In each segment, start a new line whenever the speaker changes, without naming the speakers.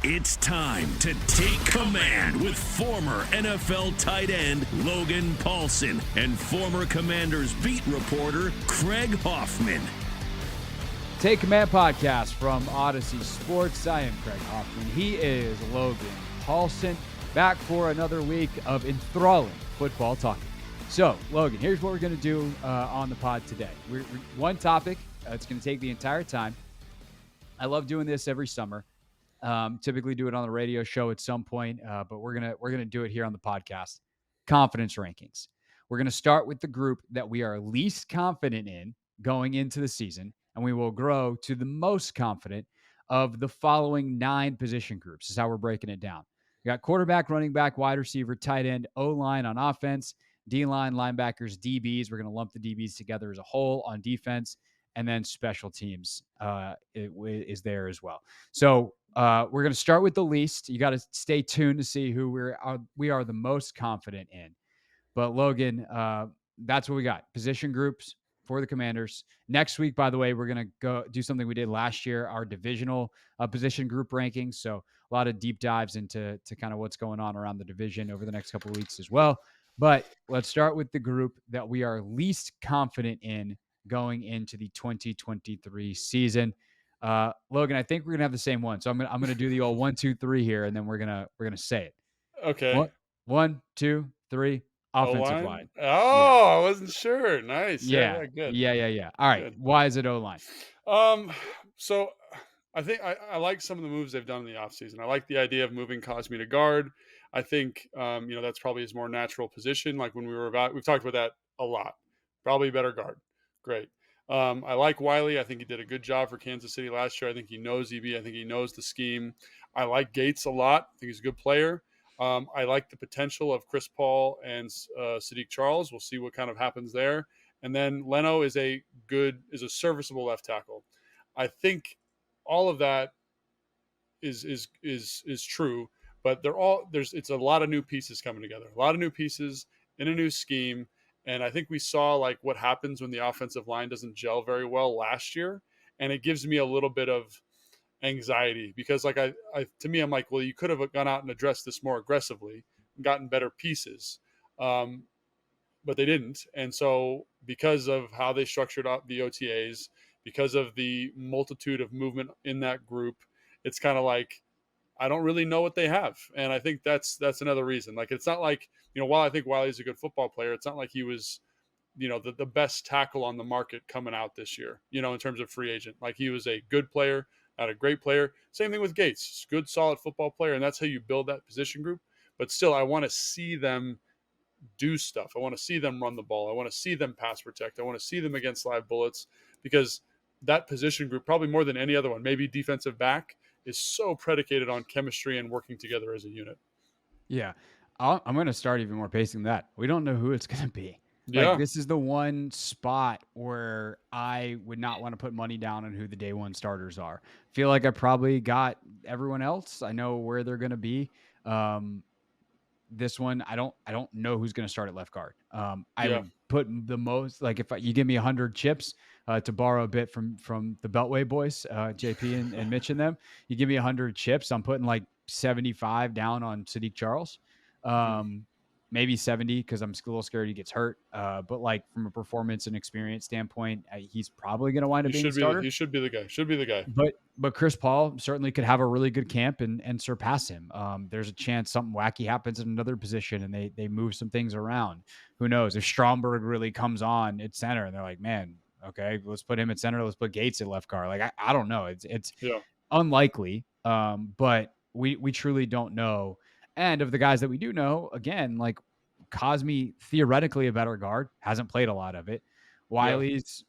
It's time to take command with former NFL tight end Logan Paulsen and former Commanders beat reporter Craig Hoffman.
Take Command podcast from Odyssey Sports. I am Craig Hoffman. He is Logan Paulsen, back for another week of enthralling football talking. So, Logan, here's what we're going to do on the pod today. We're one topic. It's going to take the entire time. I love doing this every summer. Typically do it on the radio show at some point, but we're gonna do it here on the podcast. Confidence rankings. We're gonna start with the group that we are least confident in going into the season, and we will grow to the most confident of the following 9 position groups. This is how we're breaking it down. We got quarterback, running back, wide receiver, tight end, O-line on offense, D-line, linebackers, DBs. We're gonna lump the DBs together as a whole on defense, and then special teams is there as well. So we're going to start with the least. You got to stay tuned to see who we are the most confident in. But Logan, that's what we got. Position groups for the Commanders. Next week, by the way, we're going to go do something we did last year, our divisional position group rankings. So a lot of deep dives into kind of what's going on around the division over the next couple of weeks as well. But let's start with the group that we are least confident in going into the 2023 season. Logan, I think we're gonna have the same one. So I'm gonna do the old 1, 2, 3 here, and then we're gonna say it.
Okay.
1, 2, 3. Offensive
O-line?
line.
Oh,
Yeah.
I wasn't sure. Nice. Yeah, good.
Yeah. All right.
Good.
Why is it O-line?
So I think I like some of the moves they've done in the offseason. I like the idea of moving Cosme to guard. I think that's probably his more natural position. Like when we've talked about that a lot. Probably better guard. Great. I like Wiley. I think he did a good job for Kansas City last year. I think he knows EB. I think he knows the scheme. I like Gates a lot. I think he's a good player. I like the potential of Chris Paul and Sadiq Charles. We'll see what kind of happens there. And then Leno is a serviceable left tackle. I think all of that is true, but it's a lot of new pieces coming together. A lot of new pieces in a new scheme. And I think we saw like what happens when the offensive line doesn't gel very well last year. And it gives me a little bit of anxiety because like to me, I'm like, well, you could have gone out and addressed this more aggressively and gotten better pieces. But they didn't. And so because of how they structured out the OTAs, because of the multitude of movement in that group, it's kind of like, I don't really know what they have. And I think that's another reason. Like, it's not like, while I think Wiley's a good football player, it's not like he was, the best tackle on the market coming out this year, in terms of free agent. Like, he was a good player, not a great player. Same thing with Gates, good, solid football player. And that's how you build that position group. But still, I want to see them do stuff. I want to see them run the ball. I want to see them pass protect. I want to see them against live bullets, because that position group, probably more than any other one, maybe defensive back, is so predicated on chemistry and working together as a unit.
Yeah. I'm going to start even more pacing that. We don't know who it's going to be.
Yeah.
Like, this is the one spot where I would not want to put money down on who the day one starters are. Feel like I probably got everyone else. I know where they're going to be. This one, I don't know who's going to start at left guard. I would put the most, like, if you give me 100 chips, to borrow a bit from the Beltway boys, JP and Mitch and them, you give me 100 chips, I'm putting like 75 down on Sadiq Charles. Maybe 70 because I'm a little scared he gets hurt. But like from a performance and experience standpoint, he's probably going to wind up being a starter.
He should be the guy.
But Chris Paul certainly could have a really good camp and surpass him. There's a chance something wacky happens in another position and they move some things around. Who knows? If Stromberg really comes on at center and they're like, man, okay, let's put him at center. Let's put Gates at left guard. Like, I don't know. It's unlikely. But we truly don't know. And of the guys that we do know, again, like Cosme, theoretically a better guard, hasn't played a lot of it. Wiley's,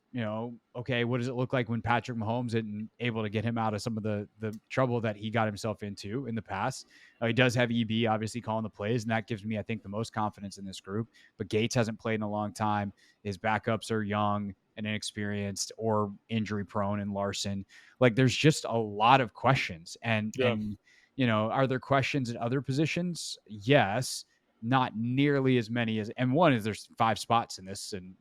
okay, what does it look like when Patrick Mahomes isn't able to get him out of some of the trouble that he got himself into in the past? He does have EB obviously calling the plays, and that gives me, I think, the most confidence in this group. But Gates hasn't played in a long time. His backups are young and inexperienced or injury prone, and Larson. Like, there's just a lot of questions. And are there questions at other positions? Yes, not nearly as many as, and one is there's 5 spots in this, and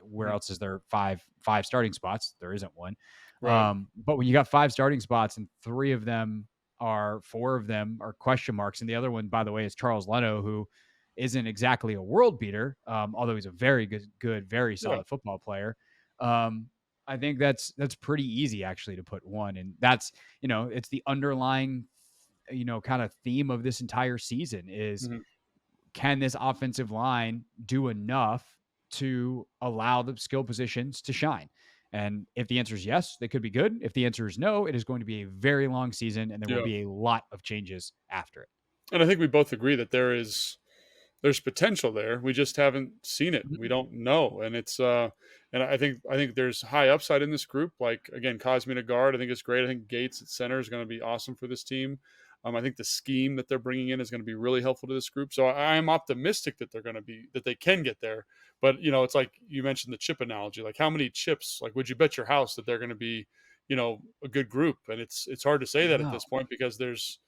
where else is there five starting spots? There isn't one. Right. But when you got 5 starting spots and 3 of them are 4 of them are question marks. And the other one, by the way, is Charles Leno, who isn't exactly a world beater, although he's a very good, very
Yeah.
solid football player. I think that's pretty easy actually to put one. And that's, it's the underlying, kind of theme of this entire season is,
Mhm.
can this offensive line do enough to allow the skill positions to shine? And if the answer is yes, they could be good. If the answer is no, it is going to be a very long season and there will
Yeah.
be a lot of changes after it.
And I think we both agree that there's potential there. We just haven't seen it. We
Mhm.
don't know, and it's and I think there's high upside in this group. Like again, Cosme to guard, I think it's great. I think Gates at center is going to be awesome for this team. I think the scheme that they're bringing in is going to be really helpful to this group. So I'm optimistic that they can get there. But it's like you mentioned the chip analogy. Like how many chips? Like would you bet your house that they're going to be a good group? And it's hard to say that at
No.
this point because there's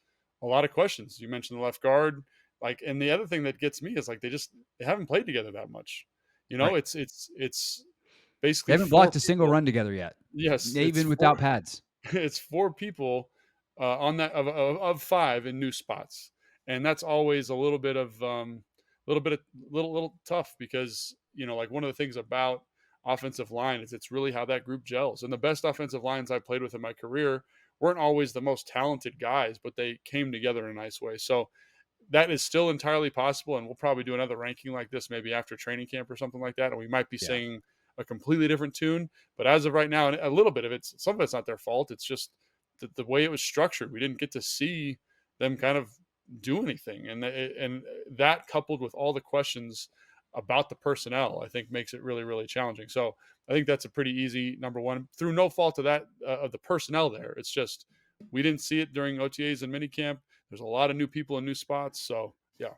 a lot of questions. You mentioned the left guard. Like, and the other thing that gets me is like they haven't played together that much.
Right.
It's
They
basically
haven't
four
blocked a single
people.
run together yet,
Yes, it's
even
four.
without pads.
It's 4 people on that of 5 in new spots, and that's always a little tough because like one of the things about offensive line is it's really how that group gels. And the best offensive lines I played with in my career weren't always the most talented guys, but they came together in a nice way. So that is still entirely possible, and we'll probably do another ranking like this maybe after training camp or something like that, and we might be
Yeah.
singing a completely different tune. But as of right now, and a little bit of it's some of it's not their fault. It's just the way it was structured. We didn't get to see them kind of do anything, and that coupled with all the questions about the personnel, I think makes it really really challenging. So I think that's a pretty easy number one through no fault of that of the personnel there. It's just we didn't see it during OTAs and minicamp. There's a lot of new people in new spots. So, yeah,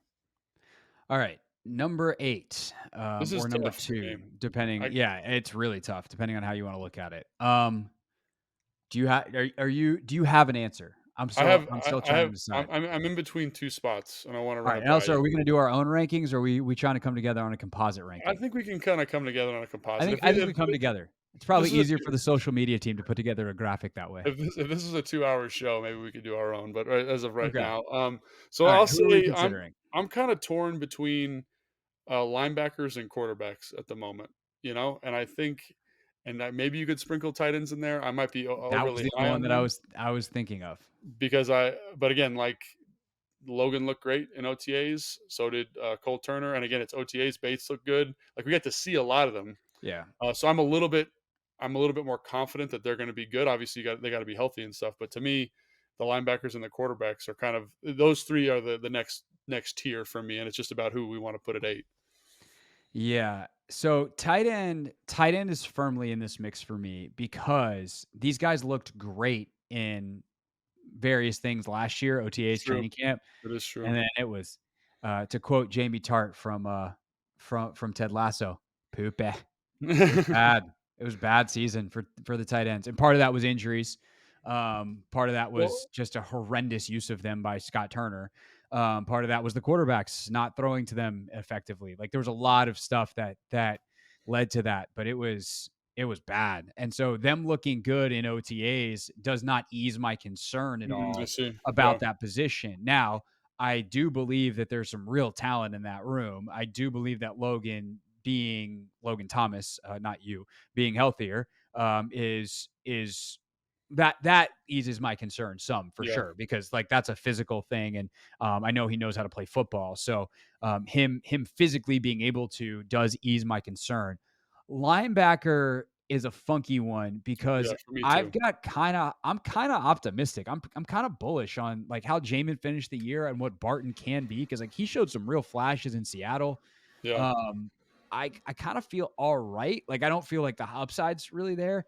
All right. Number 8,
this is
or number
tough for
2,
me.
depending.
I
Yeah, it's really tough depending on how you want to look at it. Do you have do you have an answer? I'm still
I
trying to
have
decide.
I'm in between 2 spots, and I wanna
All
run
right.
it
And
by
also,
you.
are we going to do our own rankings or are we trying to come together on a composite
I
ranking?
think we can kinda come together on a
I
composite.
think I think we come together. It's
If
probably
this is a
easier for the social media team to put together a graphic that way.
if this is a 2-hour show, maybe we could do our own, but as of right
Okay.
now, so
All
I'll
right. Who are we
say
considering?
I'm kinda torn between, linebackers and quarterbacks at the moment, and I think maybe you could sprinkle tight ends in there. I might be o
That was
overly
the
high
only one
on
that
them
I was thinking of.
because but again, like Logan looked great in OTAs. So did Cole Turner. And again, it's OTAs. Bates looked good. Like we got to see a lot of them.
Yeah.
So I'm a little bit more confident that they're going to be good. Obviously, they got to be healthy and stuff. But to me, the linebackers and the quarterbacks are kind of those three are the next tier for me. And it's just about who we want to put at 8.
Yeah. So tight end is firmly in this mix for me because these guys looked great in various things last year, OTAs,
True,
training camp,
it is true.
and then it was, to quote Jamie Tart from Ted Lasso, "Poop." It was bad. It was bad season for the tight ends, and part of that was injuries. Part of that
Well,
was just a horrendous use of them by Scott Turner. Part of that was the quarterbacks not throwing to them effectively. Like there was a lot of stuff that led to that, but it was bad. And so them looking good in OTAs does not ease my concern at
I
all
see. Yeah,
about that position. Now, I do believe that there's some real talent in that room. I do believe that Logan Thomas, not you, being healthier, is that eases my concern some for
yeah,
sure because like that's a physical thing and I know he knows how to play football, so him physically being able to does ease my concern. Linebacker is a funky one because
yeah. For me too.
I'm kind of optimistic. I'm kind of bullish on like how Jamin finished the year and what Barton can be because like he showed some real flashes in Seattle.
Yeah.
Um, I kind of feel all right. Like I don't feel like the upside's really there.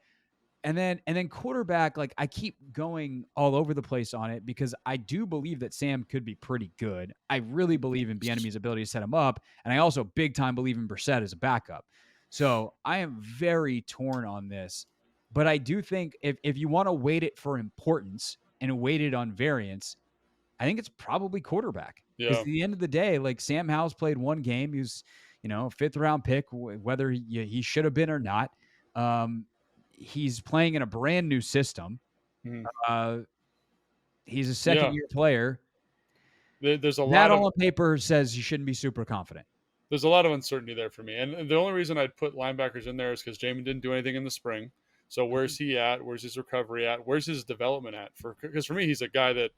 And then quarterback, like I keep going all over the place on it because I do believe that Sam could be pretty good. I really believe in Bieniemy's ability to set him up, and I also big time believe in Brissett as a backup. So I am very torn on this, but I do think if you want to weight it for importance and weight it on variance, I think it's probably quarterback because
Yeah.
at the end of the day, like Sam Howell's played one game. He was, fifth round pick, whether he should have been or not. Um, he's playing in a brand new system.
Mhm.
Uh, He's a second-year player.
There's a
That
lot of
all on paper says you shouldn't be super confident.
there's a lot of uncertainty there for me. And the only reason I'd put linebackers in there is because Jamin didn't do anything in the spring. So where's he at? Where's his recovery at? Where's his development at? Because for me, he's a guy that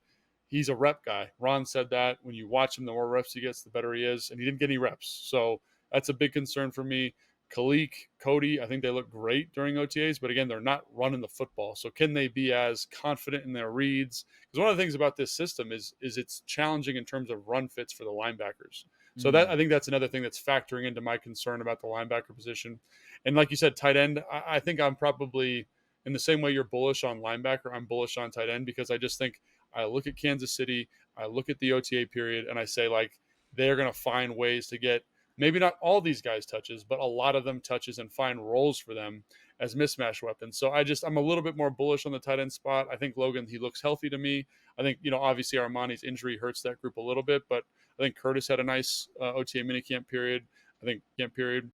he's a rep guy. Ron said that when you watch him, the more reps he gets, the better he is. And he didn't get any reps. So that's a big concern for me. Kalik, Cody, I think they look great during OTAs, but again, they're not running the football. So can they be as confident in their reads? Because one of the things about this system is it's challenging in terms of run fits for the linebackers. So that I think that's another thing that's factoring into my concern about the linebacker position. And like you said, tight end, I think I'm probably in the same way you're bullish on linebacker, I'm bullish on tight end because I just think I look at Kansas City, I look at the OTA period, and I say, like, they're going to find ways to get maybe not all these guys touches, but a lot of them touches and find roles for them as mismatch weapons. So I'm a little bit more bullish on the tight end spot. I think Logan, he looks healthy to me. I think, obviously Armani's injury hurts that group a little bit, but I think Curtis had a nice OTA minicamp period. I think camp period.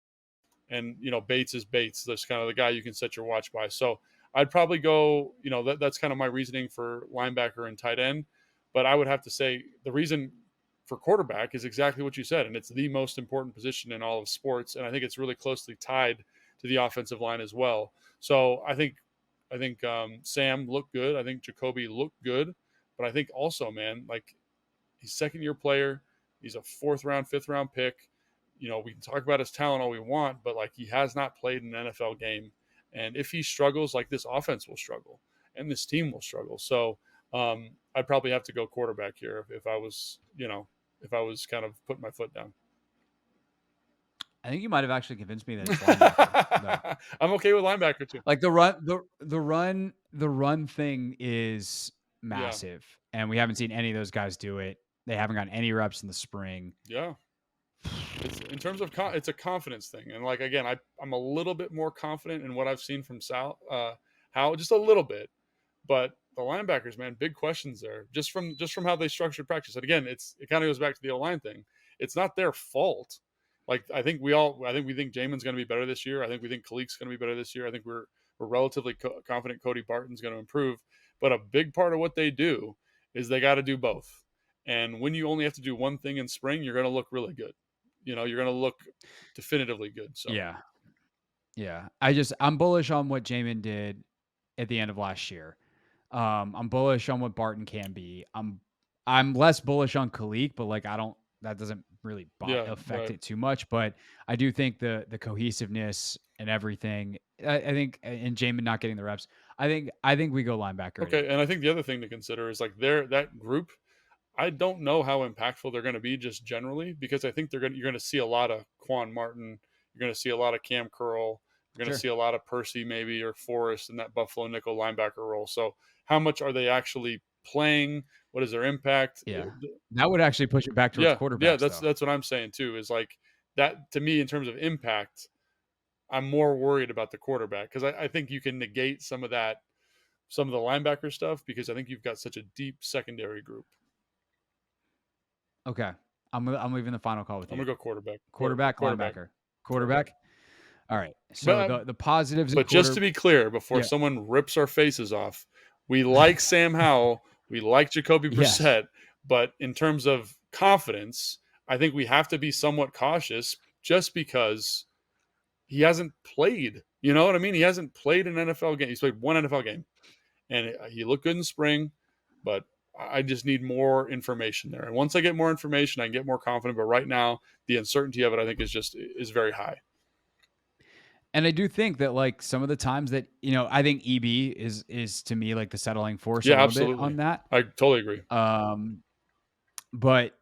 And, Bates is Bates. That's kind of the guy you can set your watch by. So I'd probably go, that's kind of my reasoning for linebacker and tight end. But I would have to say the reason for quarterback is exactly what you said. And it's the most important position in all of sports. And I think it's really closely tied to the offensive line as well. So I think Sam looked good. I think Jacoby looked good. But I think also, man, like, he's second-year player. He's a fourth-round, fifth-round pick. We can talk about his talent all we want, but, like, he has not played an NFL game. And if he struggles, like, this offense will struggle and this team will struggle. So I'd probably have to go quarterback here if I was kind of putting my foot down.
I think you might have actually convinced me that it's linebacker.
I'm okay with linebacker too.
Like the run thing is massive, and we haven't seen any of those guys do it. They haven't gotten any reps in the spring.
Yeah. It's in terms of it's a confidence thing. And, like, again, I'm a little bit more confident in what I've seen from Howell, just a little bit. But the linebackers, man, big questions there. Just from how they structured practice. And again, it kind of goes back to the O-line thing. It's not their fault. Like, I think we think Jamin's going to be better this year. I think we think Kalik's going to be better this year. I think we're relatively confident Cody Barton's going to improve. But a big part of what they do is they got to do both. And when you only have to do one thing in spring, you're going to look really good. You're going to look definitively good. So
yeah. I'm bullish on what Jamin did at the end of last year. I'm bullish on what Barton can be. I'm less bullish on Kalik, but, like, that doesn't really affect it too much. But I do think the cohesiveness and everything, I think, and Jamin not getting the reps, I think we go linebacker.
Okay. And I think the other thing to consider is, like, that group, I don't know how impactful they're going to be just generally, because I think you're going to see a lot of Quan Martin. You're going to see a lot of Cam Curl. You're going to see a lot of Percy maybe, or Forrest in that Buffalo nickel linebacker role. So how much are they actually playing? What is their impact?
Yeah, that would actually push it back towards quarterbacks.
Yeah, that's what I'm saying too, is, like, that to me in terms of impact, I'm more worried about the quarterback, because I think you can negate some of the linebacker stuff, because I think you've got such a deep secondary group.
Okay. I'm leaving the final call with you.
I'm going to go quarterback.
Quarterback. All right. So the positives.
But just to be clear, before someone rips our faces off, we like Sam Howell. We like Jacoby Brissett. But in terms of confidence, I think we have to be somewhat cautious, just because he hasn't played. You know what I mean? He hasn't played an NFL game. He's played one NFL game. And he looked good in spring, but I just need more information there. And once I get more information, I can get more confident. But right now, the uncertainty of it, I think, is very high.
And I do think that, like, some of the times that, I think EB is to me, like, the settling force a little bit on that.
I totally agree.
But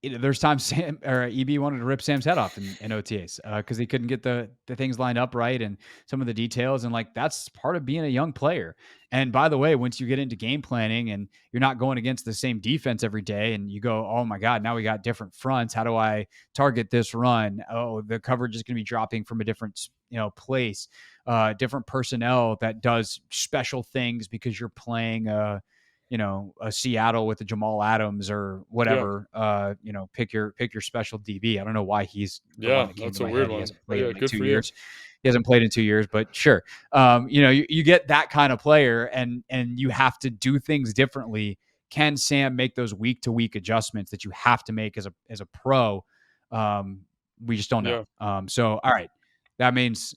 there's times EB wanted to rip Sam's head off in OTAs because he couldn't get the things lined up right and some of the details. And, like, that's part of being a young player. And by the way, once you get into game planning and you're not going against the same defense every day and you go, oh my God, now we got different fronts. How do I target this run? Oh, the coverage is going to be dropping from a different, place, different personnel that does special things because you're playing a Seattle with a Jamal Adams or whatever, pick your special DB. I don't know why he's
that's a weird one. Good for 2 years.
He hasn't played in 2 years, but sure. You get that kind of player and you have to do things differently can Sam make those week-to-week adjustments that you have to make as a pro? We just don't know. So, all right. That means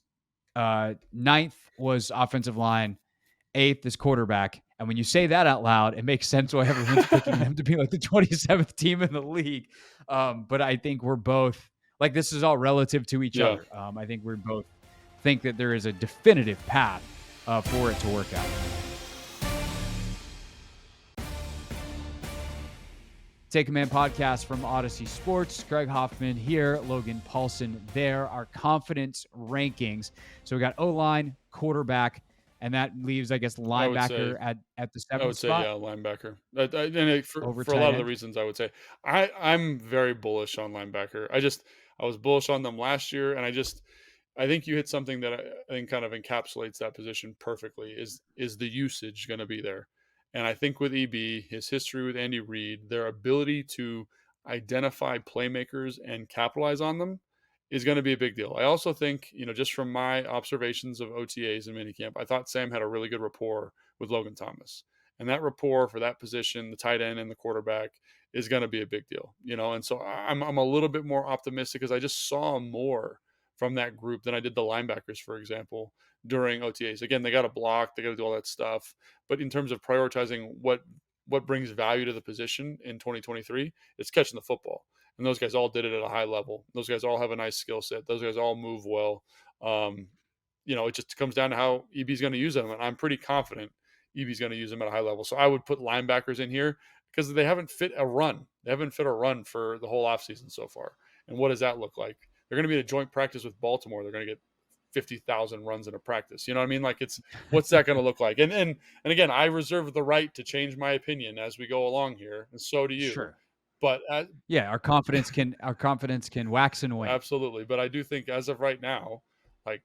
ninth was offensive line, eighth is quarterback. And when you say that out loud, it makes sense why everyone's picking them to be like the 27th team in the league. But I think we're both like, this is all relative to each other. I think we both think that there is a definitive path for it to work out. Take Command podcast from Odyssey Sports. Craig Hoffman here, Logan Paulson there. Our confidence rankings. So we got O-line, quarterback, and that leaves, I guess, linebacker at the 7th spot.
Yeah, linebacker. And for a lot of the reasons, I would say I'm very bullish on linebacker. I was bullish on them last year, and I think you hit something that I think kind of encapsulates that position perfectly. Is the usage going to be there? And I think with EB, his history with Andy Reid, their ability to identify playmakers and capitalize on them is going to be a big deal. I also think, just from my observations of OTAs and minicamp, I thought Sam had a really good rapport with Logan Thomas. And that rapport for that position, the tight end and the quarterback, is going to be a big deal, And so I'm a little bit more optimistic because I just saw more from that group than I did the linebackers, for example, during OTAs. Again, they got to block, they got to do all that stuff. But in terms of prioritizing what brings value to the position in 2023, it's catching the football. And those guys all did it at a high level. Those guys all have a nice skill set. Those guys all move well. It just comes down to how EB's going to use them. And I'm pretty confident EB's going to use them at a high level. So I would put linebackers in here because they haven't fit a run. They haven't fit a run for the whole offseason so far. And what does that look like? They're going to be in a joint practice with Baltimore. They're going to get 50,000 runs in a practice. You know what I mean? Like, what's that going to look like? And again, I reserve the right to change my opinion as we go along here, and so do you.
Sure.
But
our confidence can wax and wane.
Absolutely. But I do think as of right now, like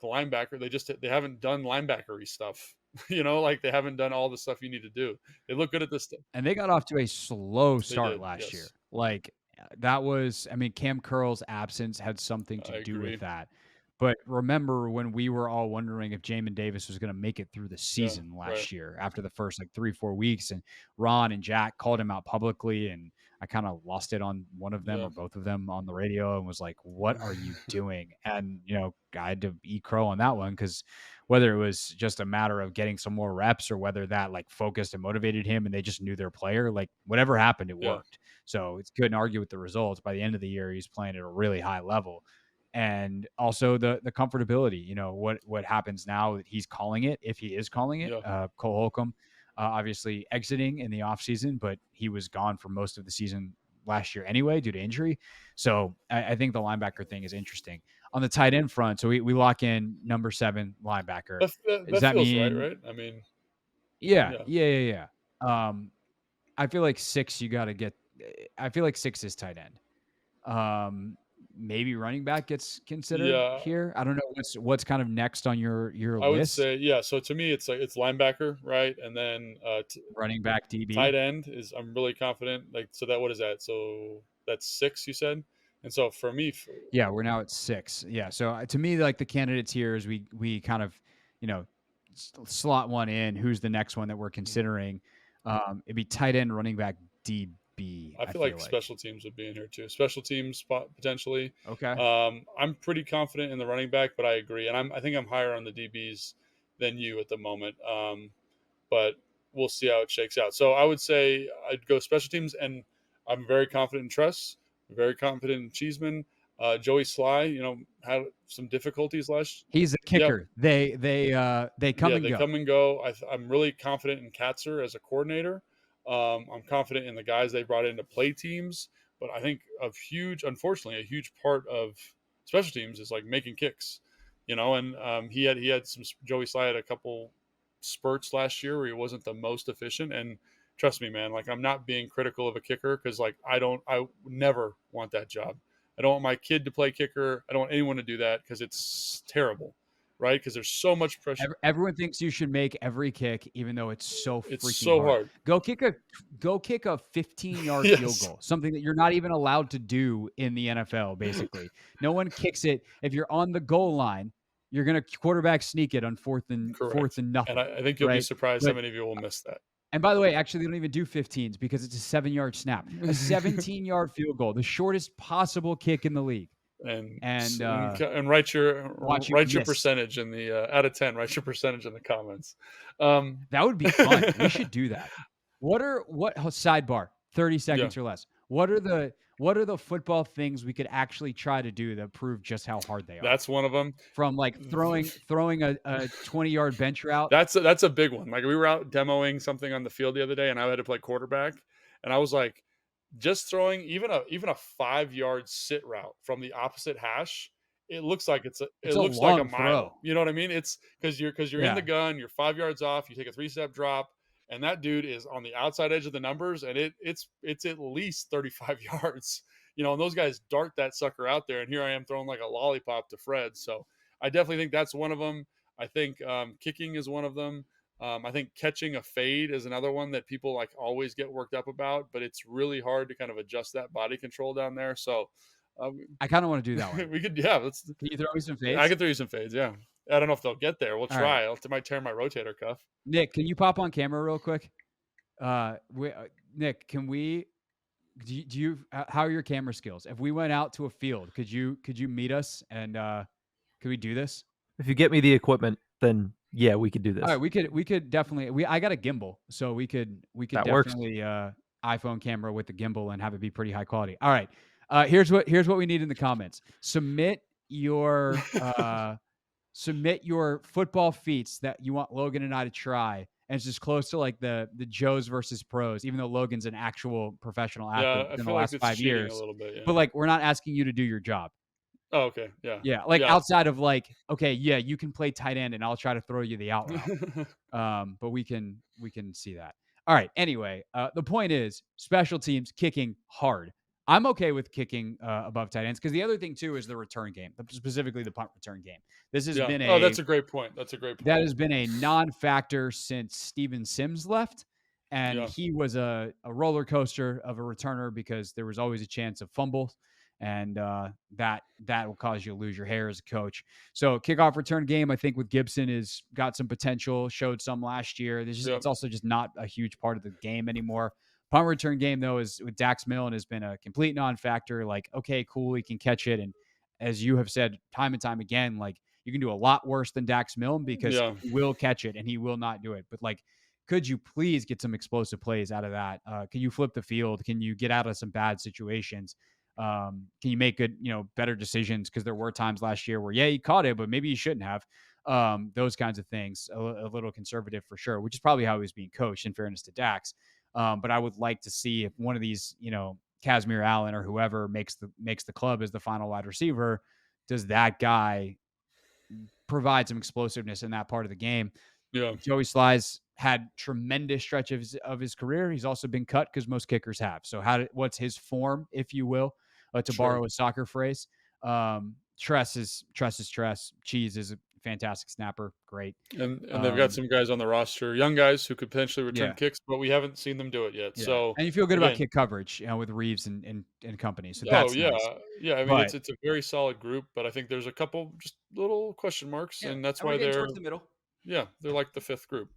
the linebacker, they haven't done linebackery stuff. Like they haven't done all the stuff you need to do. They look good at this stuff.
And they got off to a slow start last year. Like that was, Cam Curl's absence had something to do with that. But remember when we were all wondering if Jamin Davis was going to make it through the season last year after the first 3-4 weeks, and Ron and Jack called him out publicly, and I kind of lost it on one of them or both of them on the radio and was like, what are you doing? And, I had to eat crow on that one because whether it was just a matter of getting some more reps or whether that focused and motivated him and they just knew their player, whatever happened, it worked. So it's couldn't argue with the results. By the end of the year, he's playing at a really high level. And also the comfortability, what happens now that he's calling it, if he is calling it. Cole Holcomb obviously exiting in the offseason, but he was gone for most of the season last year anyway due to injury. So I think the linebacker thing is interesting. On the tight end front, so we lock in number 7 linebacker.
Does that mean right? I mean,
yeah. I feel like 6 you got to get. I feel like 6 is tight end. Maybe running back gets considered here. I don't know what's kind of next on your list.
I would say So to me, it's linebacker, right, and then
running back, DB,
tight end is. I'm really confident. So that what is that? So that's 6, you said. And so for me,
we're now at 6. Yeah. So to me, the candidates here is we kind of slot one in. Who's the next one that we're considering? It'd be tight end, running back, DB.
I feel like special teams would be in here too. Special teams spot potentially.
Okay.
I'm pretty confident in the running back, but I agree, and I think I'm higher on the DBs than you at the moment. But we'll see how it shakes out. So I would say I'd go special teams, and I'm very confident in Tress, very confident in Cheeseman. Joey Sly, had some difficulties last.
He's a kicker. Yep. They come and go.
They come and go. I'm really confident in Katzer as a coordinator. I'm confident in the guys they brought in to play teams, but I think unfortunately, a huge part of special teams is making kicks, and he had some. Joey Sly had a couple spurts last year where he wasn't the most efficient, and trust me, man, I'm not being critical of a kicker because I never want that job. I don't want my kid to play kicker. I don't want anyone to do that because it's terrible. Right, because there's so much pressure.
Everyone thinks you should make every kick, even though it's so
hard.
Go kick a 15-yard field goal, something that you're not even allowed to do in the NFL. Basically, no one kicks it. If you're on the goal line, you're going to quarterback sneak it on fourth and nothing.
And I think you'll be surprised how many of you will miss that.
And by the way, actually, they don't even do 15s because it's a 7-yard snap. A 17-yard field goal, the shortest possible kick in the league. And
write
watch you
your
miss.
percentage in the out of 10. Write your percentage in the comments.
That would be fun. We should do that. Sidebar, 30 seconds or less. What are the football things we could actually try to do that prove just how hard they are?
That's one of them.
From like throwing a 20-yard bench route.
That's a big one. Like we were out demoing something on the field the other day, and I had to play quarterback, and I was like, just throwing even a 5-yard sit route from the opposite hash. It looks like it looks like a mile.
Throw.
You know what I mean? It's because you're in the gun, you're 5 yards off, you take a 3-step drop, and that dude is on the outside edge of the numbers, and it's at least 35 yards. You know, and those guys dart that sucker out there, and here I am throwing like a lollipop to Fred. So I definitely think that's one of them. I think kicking is one of them. I think catching a fade is another one that people like always get worked up about, but it's really hard to kind of adjust that body control down there. So
I kind of want to do that one.
we could,
Can you throw me some fades?
I can throw you some fades. Yeah. I don't know if they'll get there. We'll try. Right. I might tear my rotator cuff.
Nick, can you pop on camera real quick? Nick, can we? Do you? How are your camera skills? If we went out to a field, could you meet us and could we do this?
If you get me the equipment, then yeah, we could do this.
All right, we could definitely. I got a gimbal, so we could that definitely iPhone camera with the gimbal and have it be pretty high quality. All right, here's what we need in the comments. Submit your football feats that you want Logan and I to try. And it's just close to like the Joes versus pros, even though Logan's an actual professional athlete in the last 5 years.
A little bit, yeah.
But like, we're not asking you to do your job.
Oh, okay. Yeah.
Yeah. Like outside of like, okay, yeah, you can play tight end and I'll try to throw you the out route. But we can see that. All right. Anyway, the point is special teams kicking hard. I'm okay with kicking above tight ends because the other thing too is the return game, specifically the punt return game. This has been
that's a great point.
That has been a non-factor since Steven Sims left, and he was a roller coaster of a returner because there was always a chance of fumbles, and that will cause you to lose your hair as a coach. So kickoff return game, I think with Gibson is got some potential, showed some last year. It's also just not a huge part of the game anymore. Punt return game, though, is with Dax Milne has been a complete non-factor. Like, okay, cool, he can catch it. And as you have said time and time again, like, you can do a lot worse than Dax Milne because he will catch it and he will not do it. But, like, could you please get some explosive plays out of that? Can you flip the field? Can you get out of some bad situations? Can you make good, better decisions? Because there were times last year where, he caught it, but maybe you shouldn't have. Those kinds of things. A little conservative for sure, which is probably how he was being coached, in fairness to Dax. But I would like to see if one of these, Casimir Allen or whoever makes the club as the final wide receiver, does that guy provide some explosiveness in that part of the game?
Yeah.
Joey Sly's had tremendous stretches of his career. He's also been cut because most kickers have. So what's his form, if you will, to borrow a soccer phrase? Tress is Tress. Cheese is a fantastic snapper. Great.
And they've got some guys on the roster, young guys who could potentially return kicks, but we haven't seen them do it yet. Yeah. So
and you feel good about kick coverage, with Reeves and company. So that's nice.
Yeah. I mean, it's a very solid group, but I think there's a couple just little question marks, and that's why they're towards
the middle.
Yeah, they're like the fifth group.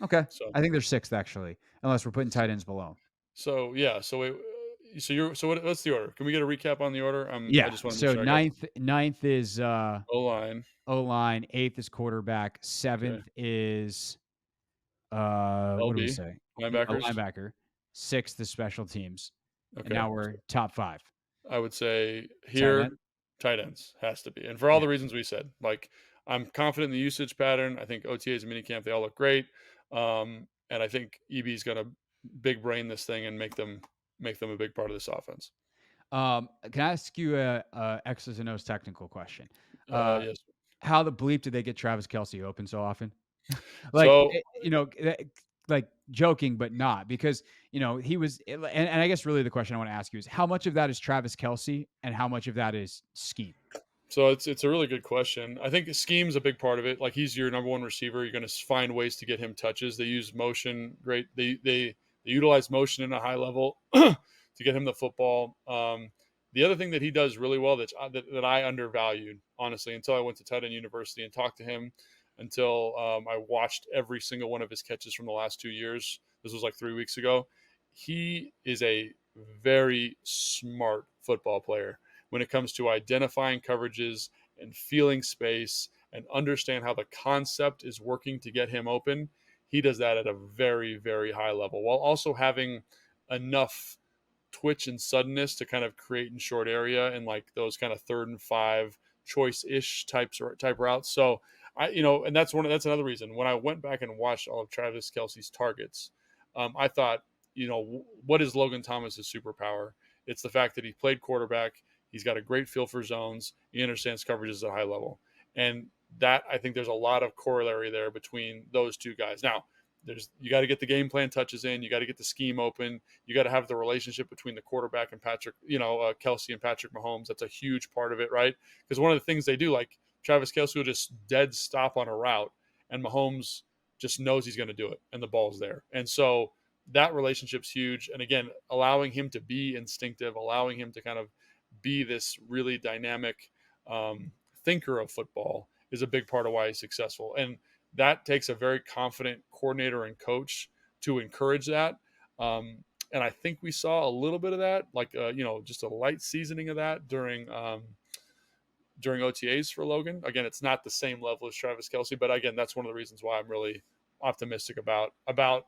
Okay. So I think they're sixth actually, unless we're putting tight ends below.
So what's the order? Can we get a recap on the order? I just want to
so ninth is
O-line.
O-line, 8th is quarterback, 7th is what do we say?
Linebacker.
6th is special teams.
Okay.
And now we're top 5.
I would say here tight ends has to be. And for all the reasons we said. Like, I'm confident in the usage pattern. I think OTAs and minicamp, they all look great. And I think EB's going to big brain this thing and make them a big part of this offense.
Can I ask you a X's and O's technical question?
Yes.
How the bleep did they get Travis Kelce open so often? Like joking, but not, because, he was, and I guess really the question I want to ask you is how much of that is Travis Kelce and how much of that is scheme?
So it's a really good question. I think scheme's a big part of it. Like, he's your number one receiver. You're going to find ways to get him touches. They use motion. Great. They utilize motion in a high level to get him the football. The other thing that he does really well that I undervalued, honestly, until I went to tight end university and talked to him, until I watched every single one of his catches from the last 2 years. This was like 3 weeks ago. He is a very smart football player when it comes to identifying coverages and feeling space and understand how the concept is working to get him open. He does that at a very, very high level while also having enough twitch and suddenness to kind of create in short area and like those kind of 3rd and 5 choice-ish type routes. So and that's another reason when I went back and watched all of Travis Kelce's targets, I thought, what is Logan Thomas's superpower? It's the fact that he played quarterback. He's got a great feel for zones. He understands coverages at a high level. And that, I think there's a lot of corollary there between those two guys. Now, you got to get the game plan touches in. You got to get the scheme open. You got to have the relationship between the quarterback and Kelce and Patrick Mahomes. That's a huge part of it, right? Because one of the things they do, like Travis Kelce will just dead stop on a route, and Mahomes just knows he's going to do it, and the ball's there. And so that relationship's huge. And again, allowing him to be instinctive, allowing him to kind of be this really dynamic thinker of football is a big part of why he's successful. And that takes a very confident coordinator and coach to encourage that. And I think we saw a little bit of that, like, just a light seasoning of that during OTAs for Logan. Again, it's not the same level as Travis Kelce, but again, that's one of the reasons why I'm really optimistic about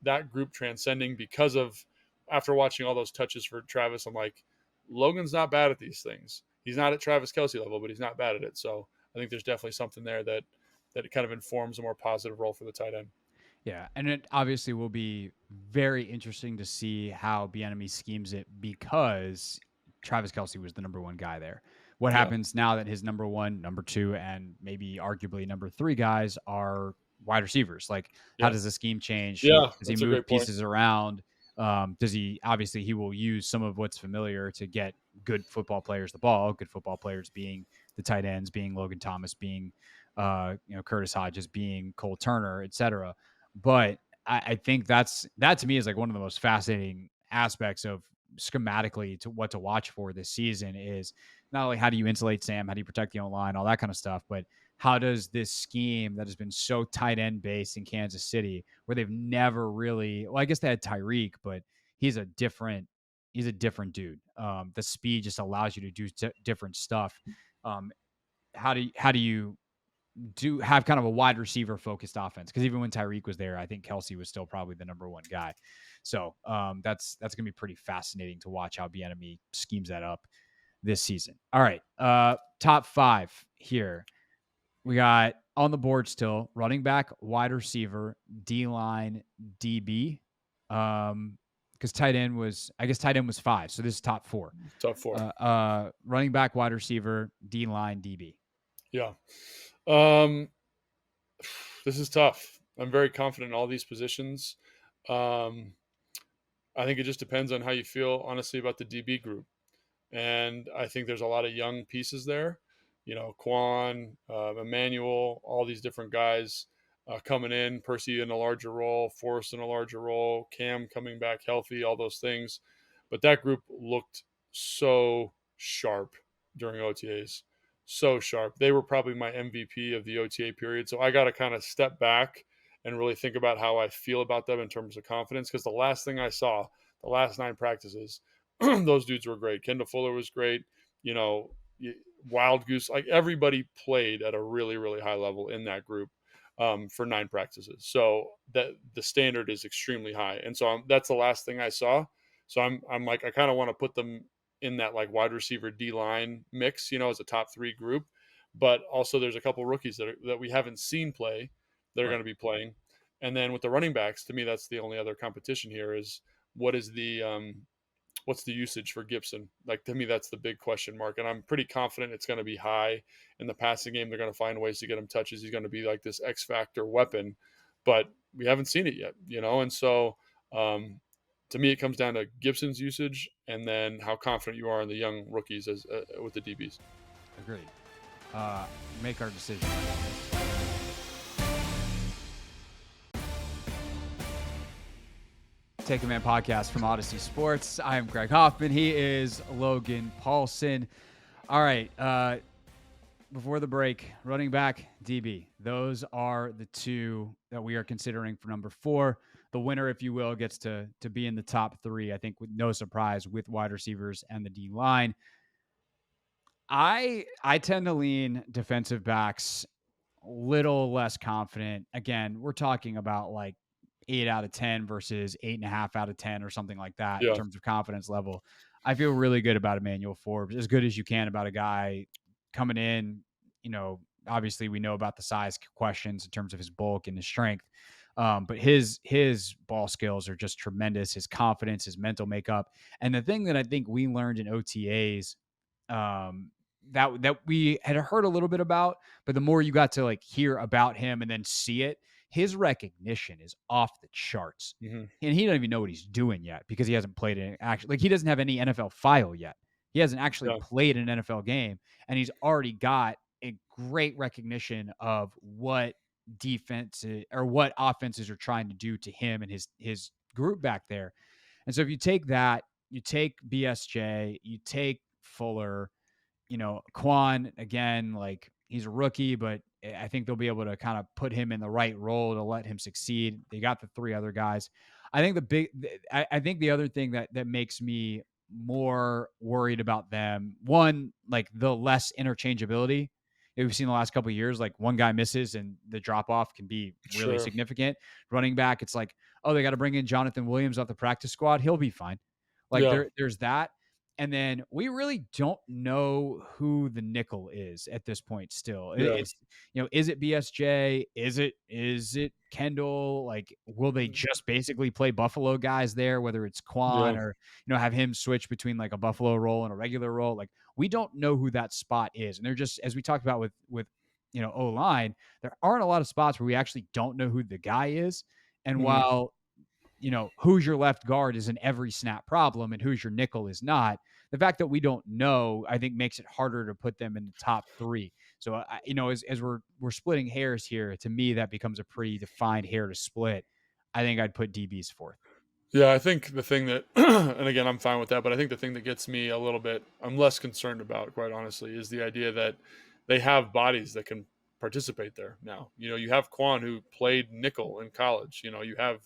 that group transcending, because of after watching all those touches for Travis, I'm like, Logan's not bad at these things. He's not at Travis Kelce level, but he's not bad at it. So I think there's definitely something there that it kind of informs a more positive role for the tight end.
Yeah, and it obviously will be very interesting to see how Bieniemy schemes it, because Travis Kelce was the number 1 guy there. What happens now that his number 1, number 2, and maybe arguably number 3 guys are wide receivers? Like, how does the scheme change?
Yeah,
does he move pieces around? Does he will use some of what's familiar to get good football players the ball, good football players being the tight ends, being Logan Thomas, being Curtis Hodges, being Cole Turner, etc. But I think that to me is like one of the most fascinating aspects of schematically to what to watch for this season, is not only how do you insulate Sam, how do you protect the O-line, all that kind of stuff, but how does this scheme that has been so tight end based in Kansas City, where they've never really, well, I guess they had Tyreek, but he's a different dude. The speed just allows you to do different stuff. How do you have kind of a wide receiver focused offense? Because even when Tyreek was there, I think Kelce was still probably the number 1 guy. So that's going to be pretty fascinating to watch how Bieniemy schemes that up this season. All right, top 5 here. We got on the board still running back, wide receiver, D-line, DB. Because tight end was 5. So this is top 4.
Top 4.
Running back, wide receiver, D-line, DB.
Yeah. This is tough. I'm very confident in all these positions. I think it just depends on how you feel, honestly, about the DB group. And I think there's a lot of young pieces there. Quan, Emmanuel, all these different guys coming in, Percy in a larger role, Forrest in a larger role, Cam coming back healthy, all those things. But that group looked so sharp during OTAs. So sharp. They were probably my MVP of the OTA period. So I got to kind of step back and really think about how I feel about them in terms of confidence. Because the last thing I saw, the last 9 practices, those dudes were great. Kendall Fuller was great. Wild Goose, like everybody played at a really, really high level in that group for 9 practices. So that the standard is extremely high. And so that's the last thing I saw. So I'm like, I kind of want to put them in that like wide receiver D-line mix, as a top 3 group. But also there's a couple rookies that we haven't seen play that are going to be playing. And then with the running backs, to me, that's the only other competition here is what's the usage for Gibson? Like, to me, that's the big question mark. And I'm pretty confident it's going to be high in the passing game. They're going to find ways to get him touches. He's going to be like this X factor weapon, but we haven't seen it yet, And so, to me, it comes down to Gibson's usage and then how confident you are in the young rookies as with the DBs.
Agreed. Make our decision. Take a Man podcast from Odyssey Sports. I am Greg Hoffman. He is Logan Paulson. All right. before the break, running back, DB. Those are the two that we are considering for number 4. The winner, if you will, gets to be in the top 3, I think, with no surprise, with wide receivers and the D line. I tend to lean defensive backs a little less confident. Again, we're talking about like 8 out of 10 versus 8.5 out of 10 or something like that in
Yeah.
terms of confidence level. I feel really good about Emmanuel Forbes, as good as you can about a guy coming in. Obviously we know about the size questions in terms of his bulk and his strength. But his ball skills are just tremendous. His confidence, his mental makeup. And the thing that I think we learned in OTAs, um, that we had heard a little bit about, but the more you got to like hear about him and then see it, his recognition is off the charts.
Mm-hmm.
And he doesn't even know what he's doing yet because he hasn't played it. Actually, like he doesn't have any NFL file yet. He hasn't actually played an NFL game, and he's already got a great recognition of what defense or what offenses are trying to do to him and his group back there. And so if you take that, you take BSJ, you take Fuller, Quan, again, like he's a rookie, but I think they'll be able to kind of put him in the right role to let him succeed. They got the 3 other guys. I think I think the other thing that makes me more worried about them, one, like the less interchangeability that we've seen the last couple of years. Like one guy misses and the drop off can be really significant. Running back, it's like, oh, they got to bring in Jonathan Williams off the practice squad. He'll be fine. Like there's that. And then we really don't know who the nickel is at this point still. It's, is it BSJ? Is it Kendall? Like, will they just basically play Buffalo guys there, whether it's Quan or, have him switch between like a Buffalo role and a regular role? Like, we don't know who that spot is. And they're just, as we talked about with O-line, there aren't a lot of spots where we actually don't know who the guy is. And while who's your left guard is an every snap problem and who's your nickel is not. The fact that we don't know, I think, makes it harder to put them in the top 3. So, as we're splitting hairs here, to me, that becomes a pretty defined hair to split. I think I'd put DBs 4th.
Yeah, I think the thing that, and again, I'm fine with that, but I think the thing that gets me a little bit, I'm less concerned about, quite honestly, is the idea that they have bodies that can participate there now. You have Quan, who played nickel in college. You have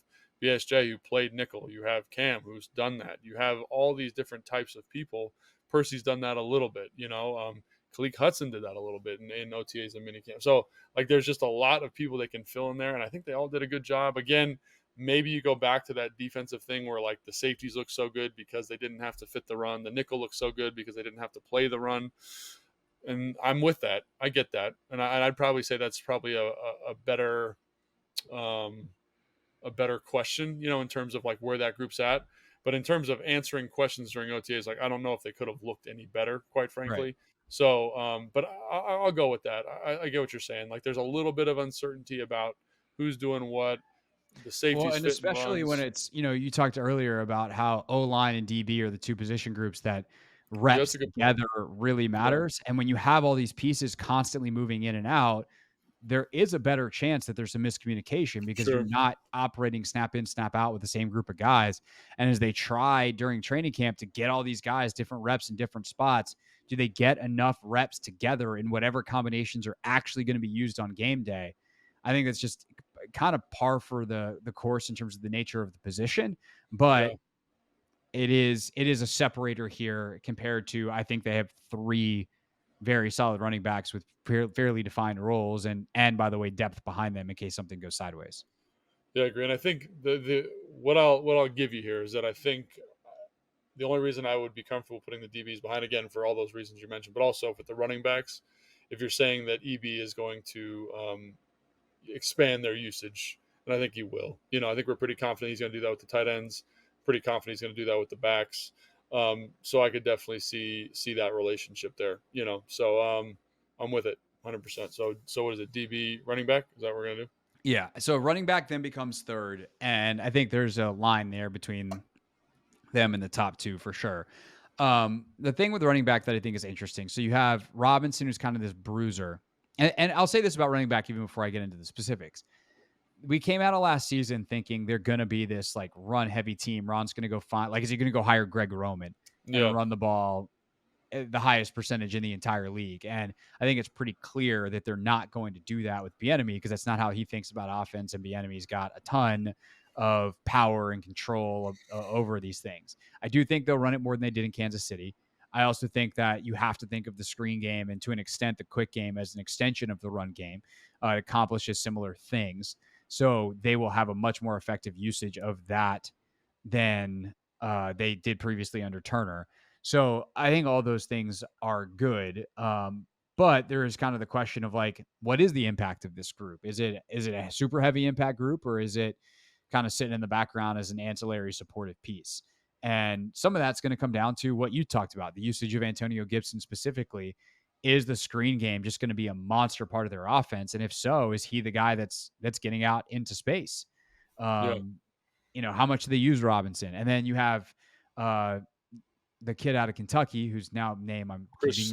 BSJ, who played nickel. You have Cam, who's done that. You have all these different types of people. Percy's done that a little bit. Khaleke Hudson did that a little bit in OTAs and minicamp. So, like, there's just a lot of people that can fill in there, and I think they all did a good job. Again, maybe you go back to that defensive thing where, like, the safeties look so good because they didn't have to fit the run. The nickel looks so good because they didn't have to play the run. And I'm with that. I get that. And I'd probably say that's probably a better question, in terms of like where that group's at. But in terms of answering questions during OTAs, like, I don't know if they could have looked any better, quite frankly. Right. So, but I'll go with that. I get what you're saying. Like, there's a little bit of uncertainty about who's doing what. The safeties,
and especially when it's, you talked earlier about how O-line and DB are the 2 position groups that reps together really matters. Yeah. And when you have all these pieces constantly moving in and out, there is a better chance that there's some miscommunication because you're not operating snap in, snap out with the same group of guys. And as they try during training camp to get all these guys different reps in different spots, do they get enough reps together in whatever combinations are actually going to be used on game day? I think that's just kind of par for the course in terms of the nature of the position, but it is a separator here compared to, I think they have 3 very solid running backs with fairly defined roles and by the way, depth behind them in case something goes sideways.
Yeah, I agree. And I think what I'll give you here is that I think the only reason I would be comfortable putting the DBs behind, again, for all those reasons you mentioned, but also with the running backs, if you're saying that EB is going to expand their usage, and I think he will. I think we're pretty confident he's going to do that with the tight ends. Pretty confident he's going to do that with the backs. So I could definitely see that relationship there. So I'm with it 100%. So what is it? DB running back? Is that what we're going to do?
Yeah. So running back then becomes 3rd, and I think there's a line there between them and the top 2 for sure. The thing with the running back that I think is interesting. So you have Robinson, who's kind of this bruiser. And I'll say this about running back even before I get into the specifics. We came out of last season thinking they're going to be this like run heavy team. Ron's going to go find, like, is he going to go hire Greg Roman and run the ball the highest percentage in the entire league. And I think it's pretty clear that they're not going to do that with Bieniemy, because that's not how he thinks about offense. And Bieniemy's got a ton of power and control over these things. I do think they'll run it more than they did in Kansas City. I also think that you have to think of the screen game and, to an extent, the quick game as an extension of the run game. It accomplishes similar things. So they will have a much more effective usage of that than they did previously under Turner. So I think all those things are good. But there is kind of the question of, like, what is the impact of this group? Is it a super heavy impact group, or is it kind of sitting in the background as an ancillary supportive piece? And some of that's going to come down to what you talked about, the usage of Antonio Gibson specifically. Is the screen game just going to be a monster part of their offense? And if so, is he the guy that's getting out into space?
Yeah.
How much do they use Robinson? And then you have the kid out of Kentucky, whose now name I'm
Chris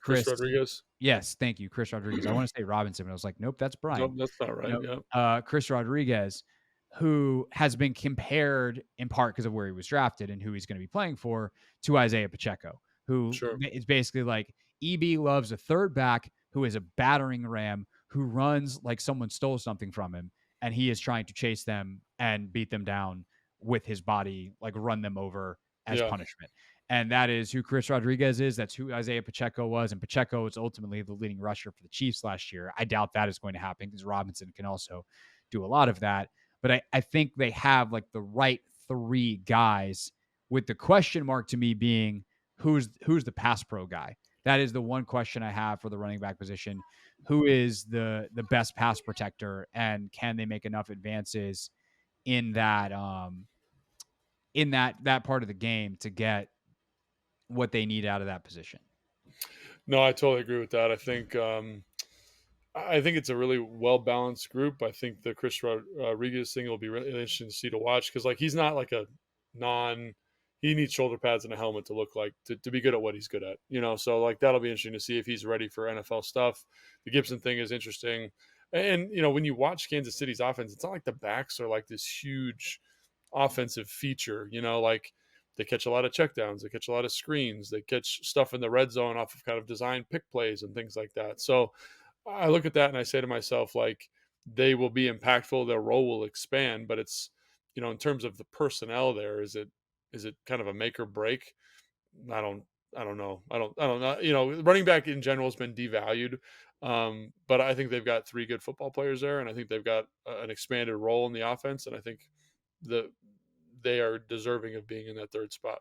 Chris.
Rodriguez.
Yes, thank you, Chris Rodriguez. I want to say Robinson, but I was like, nope, that's Brian.
Nope, that's not right. Yeah.
Chris Rodriguez, who has been compared in part because of where he was drafted and who he's going to be playing for, to Isaiah Pacheco, who is basically like, EB loves a third back who is a battering ram, who runs like someone stole something from him, and he is trying to chase them and beat them down with his body, like run them over as punishment. And that is who Chris Rodriguez is. That's who Isaiah Pacheco was. And Pacheco is ultimately the leading rusher for the Chiefs last year. I doubt that is going to happen, because Robinson can also do a lot of that. But I think they have like the right three guys, with the question mark to me being who's the pass pro guy. That is the one question I have for the running back position. Who is the best pass protector, and can they make enough advances in that that part of the game to get what they need out of that position?
No, I totally agree with that. I think it's a really well balanced group. I think the Chris Rodriguez thing will be really interesting to see, to watch, because like he's not like a he needs shoulder pads and a helmet to look like to be good at what he's good at, so like that'll be interesting to see if he's ready for NFL stuff. The Gibson thing is interesting. And when you watch Kansas City's offense, it's not like the backs are like this huge offensive feature, like they catch a lot of checkdowns, they catch a lot of screens, they catch stuff in the red zone off of kind of design pick plays and things like that. So I look at that and I say to myself, like, they will be impactful, their role will expand, but it's, in terms of the personnel there, is it kind of a make or break? I don't know. I don't know. Running back in general has been devalued. But I think they've got three good football players there, and I think they've got an expanded role in the offense, and I think they are deserving of being in that third spot.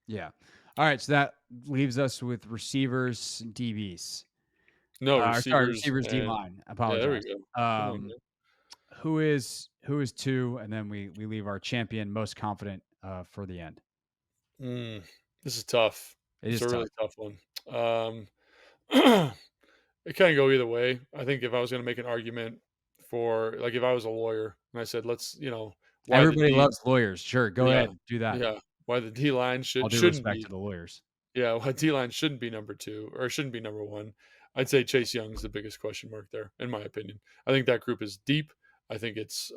Yeah. All right. So that leaves us with receivers, DBs.
No, receivers
D-line. I apologize.
Yeah, there we go.
Who is two, and then we leave our champion most confident for the end.
This is tough.
It's
a really tough one. It kind of go either way. I think if I was going to make an argument for, like, if I was a lawyer and I said, let's,
everybody loves lawyers. Sure, go ahead, do that.
Yeah, why the D line shouldn't be
to the lawyers.
Yeah, why D line shouldn't be number two or shouldn't be number one. I'd say Chase Young's the biggest question mark there, in my opinion. I think that group is deep. I think it's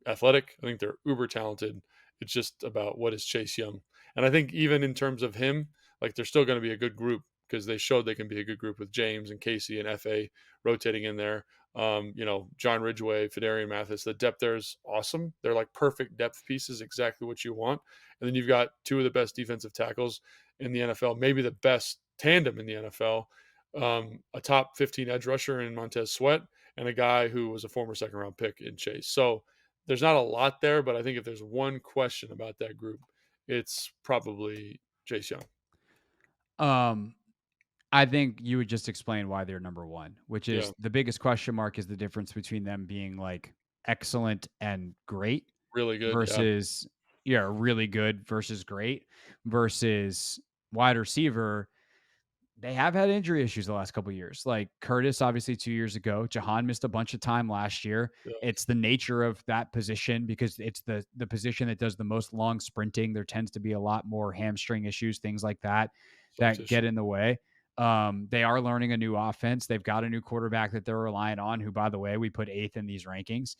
athletic. I think they're uber talented. It's just about what is Chase Young. And I think even in terms of him, like, they're still going to be a good group, because they showed they can be a good group with James and Casey and FA rotating in there. John Ridgeway, Fedarian Mathis, the depth there is awesome. They're like perfect depth pieces, exactly what you want. And then you've got two of the best defensive tackles in the NFL, maybe the best tandem in the NFL. A top 15 edge rusher in Montez Sweat, and a guy who was a former second round pick in Chase. So there's not a lot there, but I think if there's one question about that group, it's probably Chase Young.
I think you would just explain why they're number one, which is the biggest question mark is the difference between them being like excellent and great,
really good,
versus really good versus great, versus wide receiver. They have had injury issues the last couple of years. Like Curtis, obviously 2 years ago. Jahan missed a bunch of time last year. Yeah. It's the nature of that position, because it's the position that does the most long sprinting. There tends to be a lot more hamstring issues, things like that, that get in the way. They are learning a new offense. They've got a new quarterback that they're relying on, who, by the way, we put 8th in these rankings.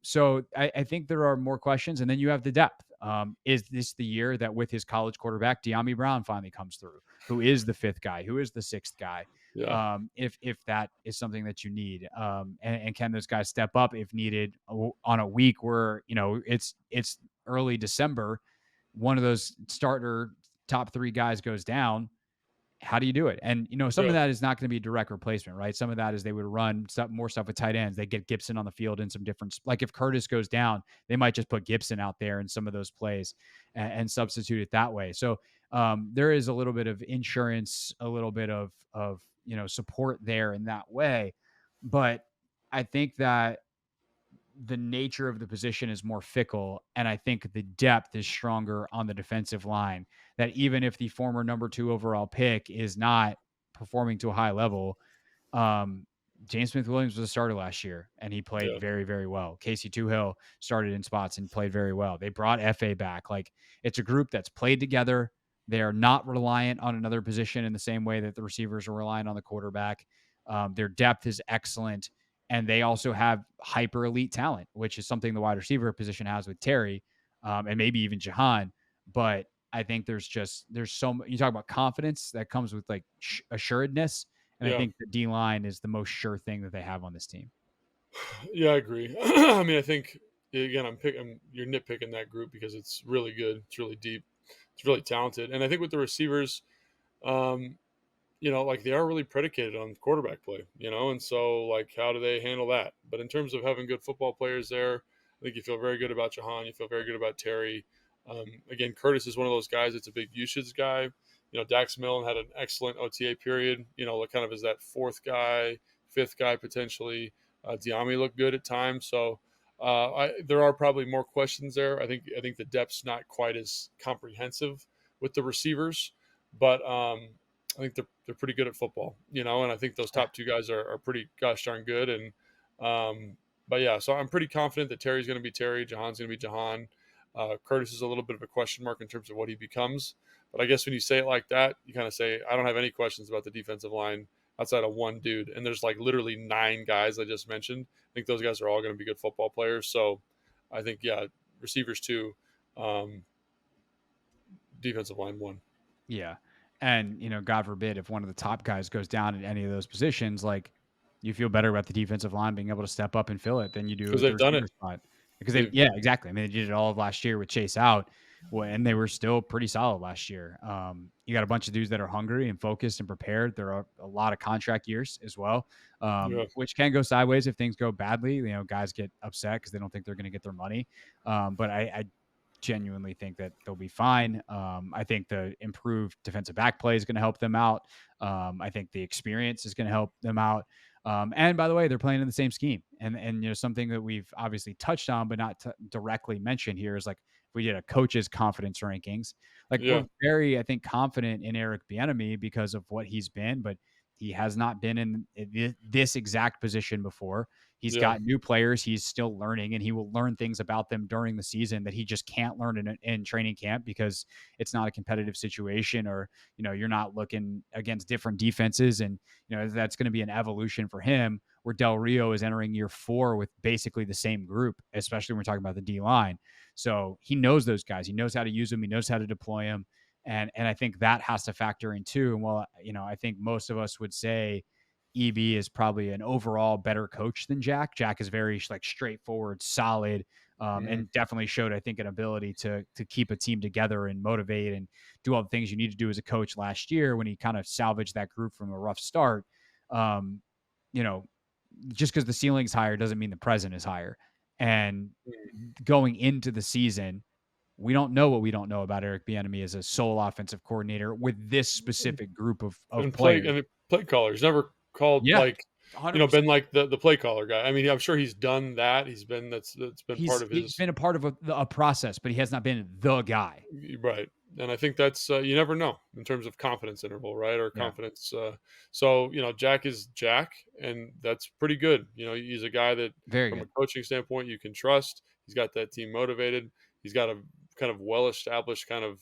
So I think there are more questions. And then you have the depth. Is this the year that with his college quarterback, De'Ami Brown finally comes through, who is the fifth guy, who is the sixth guy?
Yeah.
If that is something that you need, and can those guys step up if needed on a week where it's early December, one of those starter top three guys goes down. How do you do it? And some of
Yeah.
that is not going to be direct replacement, right? Some of that is they would run more stuff with tight ends. They get Gibson on the field in some different, like if Curtis goes down, they might just put Gibson out there in some of those plays and substitute it that way. So there is a little bit of insurance, a little bit of support there in that way. But I think that the nature of the position is more fickle, and I think the depth is stronger on the defensive line. That even if the former number 2 overall pick is not performing to a high level, um, James Smith-Williams was a starter last year, and he played
Yeah.
very, very well. Casey Toohill started in spots and played very well. They brought FA back. Like, it's a group that's played together. They are not reliant on another position in the same way that the receivers are reliant on the quarterback. Their depth is excellent, and they also have hyper elite talent, which is something the wide receiver position has with Terry, and maybe even Jahan. But I think there's so you talk about confidence that comes with like assuredness, and I
Yeah.
think the D line is the most sure thing that they have on this team.
Yeah, I agree. I mean, I think again, you're nitpicking that group because it's really good. It's really deep. It's really talented. And I think with the receivers, um, like they are really predicated on quarterback play, and so like how do they handle that? But in terms of having good football players there, I think you feel very good about Jahan. You feel very good about Terry. Again, Curtis is one of those guys that's a big usage guy. Dax Milne had an excellent OTA period, like kind of as that fourth guy, fifth guy potentially. Diami looked good at times. So there are probably more questions there. I think the depth's not quite as comprehensive with the receivers, but I think they're pretty good at football, and I think those top two guys are pretty gosh darn good. And but yeah, so I'm pretty confident that Terry's going to be Terry, Jahan's going to be Jahan. Curtis is a little bit of a question mark in terms of what he becomes. But I guess when you say it like that, you kind of say, I don't have any questions about the defensive line outside of one dude. And there's like literally 9 guys I just mentioned. I think those guys are all going to be good football players. So I think, yeah, receivers 2, defensive line 1.
Yeah. And, God forbid if one of the top guys goes down in any of those positions, like you feel better about the defensive line being able to step up and fill it than you do
Because
at the
they've done
receiver
it.
spot. Because yeah, exactly. I mean, they did it all of last year with Chase out, and they were still pretty solid last year. You got a bunch of dudes that are hungry and focused and prepared. There are a lot of contract years as well,
Yeah.
which can go sideways if things go badly. Guys get upset because they don't think they're going to get their money. But I genuinely think that they'll be fine. I think the improved defensive back play is going to help them out. I think the experience is going to help them out. And by the way, they're playing in the same scheme. And something that we've obviously touched on, but not directly mentioned here is like if we did a coach's confidence rankings, like
Yeah.
we're very, I think, confident in Eric Bieniemy because of what he's been, but he has not been in this exact position before. He's
Yeah.
got new players. He's still learning, and he will learn things about them during the season that he just can't learn in training camp because it's not a competitive situation, or you're not looking against different defenses, and that's going to be an evolution for him. Where Del Rio is entering year 4 with basically the same group, especially when we're talking about the D line. So he knows those guys. He knows how to use them. He knows how to deploy them, and I think that has to factor in too. And while I think most of us would say EB is probably an overall better coach than Jack. Jack is very like straightforward, solid, and definitely showed, I think, an ability to keep a team together and motivate and do all the things you need to do as a coach last year when he kind of salvaged that group from a rough start. Um, just because the ceiling's higher doesn't mean the present is higher. And going into the season, we don't know what we don't know about Eric Bieniemy as a sole offensive coordinator with this specific group of players.
Play callers never called
Yeah,
like
100%.
been like the play caller guy. I mean, I'm sure he's done that. He's been that's been part of
He's
his
been a part of a process, but he has not been the guy.
right. And I think that's you never know in terms of confidence interval, right? Or
Yeah.
confidence. So Jack is Jack, and that's pretty good. He's a guy that
Very
from a
good.
coaching standpoint you can trust. He's got that team motivated. He's got a kind of well-established kind of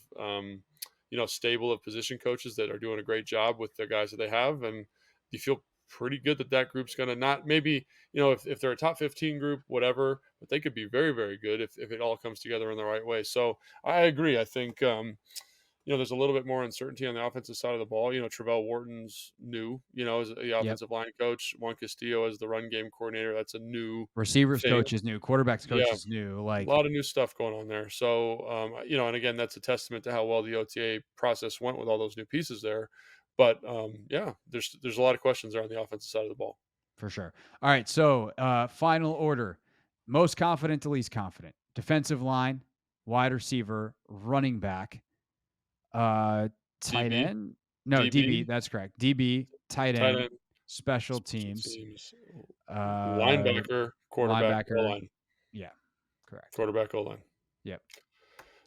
stable of position coaches that are doing a great job with the guys that they have, and you feel pretty good that group's going to not maybe, if they're a top 15 group, whatever, but they could be very, very good if it all comes together in the right way. So I agree. I think, there's a little bit more uncertainty on the offensive side of the ball. Travell Wharton's new, as the
Yep.
offensive line coach. Juan Castillo as the run game coordinator. That's a new
Receivers
thing.
coach is new. Quarterbacks coach
Yeah.
is new.
A
Like,
lot of new stuff going on there. So, and again, that's a testament to how well the OTA process went with all those new pieces there. But there's a lot of questions there on the offensive side of the ball.
for sure. All right. So, final order: most confident to least confident. Defensive line, wide receiver, running back, tight
DB.
end. No, DB. That's correct. DB, tight end, special teams,
linebacker, quarterback,
linebacker.
O-line.
Yeah, correct.
Quarterback, O-line.
Yep.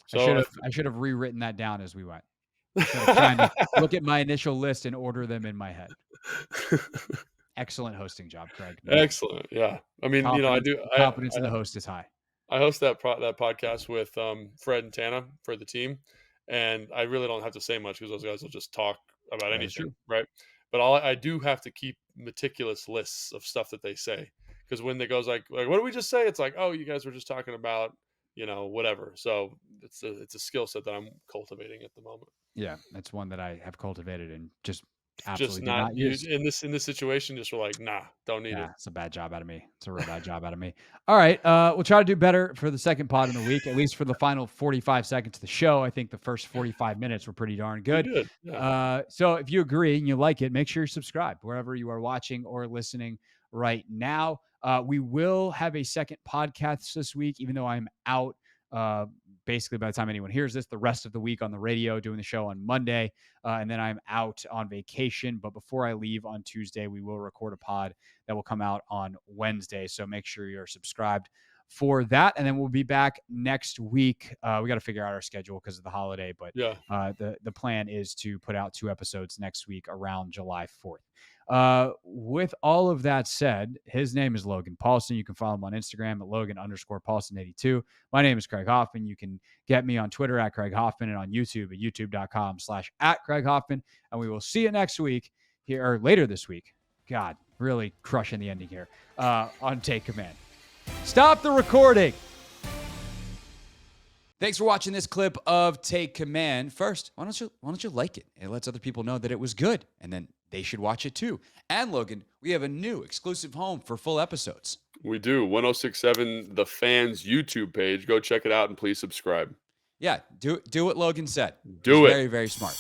So
I should have rewritten that down as we went. Instead of trying to look at my initial list and order them in my head. Excellent hosting job, Craig.
Excellent. Yeah. I mean,
confidence in the host is high.
I host that podcast with Fred and Tana for the team, and I really don't have to say much because those guys will just talk about anything, right? But I do have to keep meticulous lists of stuff that they say, because when they goes like what did we just say? It's like, oh, you guys were just talking about whatever. So it's a skill set that I'm cultivating at the moment.
Yeah, that's one that I have cultivated and just
Just
absolutely
not
use
in this situation. Just were like, nah, don't need it.
It's a bad job out of me. It's a real bad job out of me. All right, we'll try to do better for the second pod in the week, at least for the final 45 seconds of the show. I think the first 45 minutes were pretty darn good.
Good. Yeah.
So if you agree and you like it, make sure you're subscribed wherever you are watching or listening right now. We will have a second podcast this week, even though I'm out. Basically, by the time anyone hears this, the rest of the week on the radio, doing the show on Monday, and then I'm out on vacation. But before I leave on Tuesday, we will record a pod that will come out on Wednesday. So make sure you're subscribed for that, and then we'll be back next week. We got to figure out our schedule because of the holiday, but the plan is to put out 2 episodes next week around July 4th. With all of that said, his name is Logan Paulson. You can follow him on Instagram at Logan_Paulson82. My name is Craig Hoffman. You can get me on Twitter at Craig Hoffman and on YouTube at youtube.com/@Craig Hoffman. And we will see you next week here, or later this week. God, really crushing the ending here, on Take Command. Stop the recording. Thanks for watching this clip of Take Command. First, why don't you like it? It lets other people know that it was good, and then they should watch it too. And Logan, we have a new exclusive home for full episodes.
We do. 1067 The Fans YouTube page. Go check it out and please subscribe.
Yeah, do what Logan said.
Do it.
Very, very smart.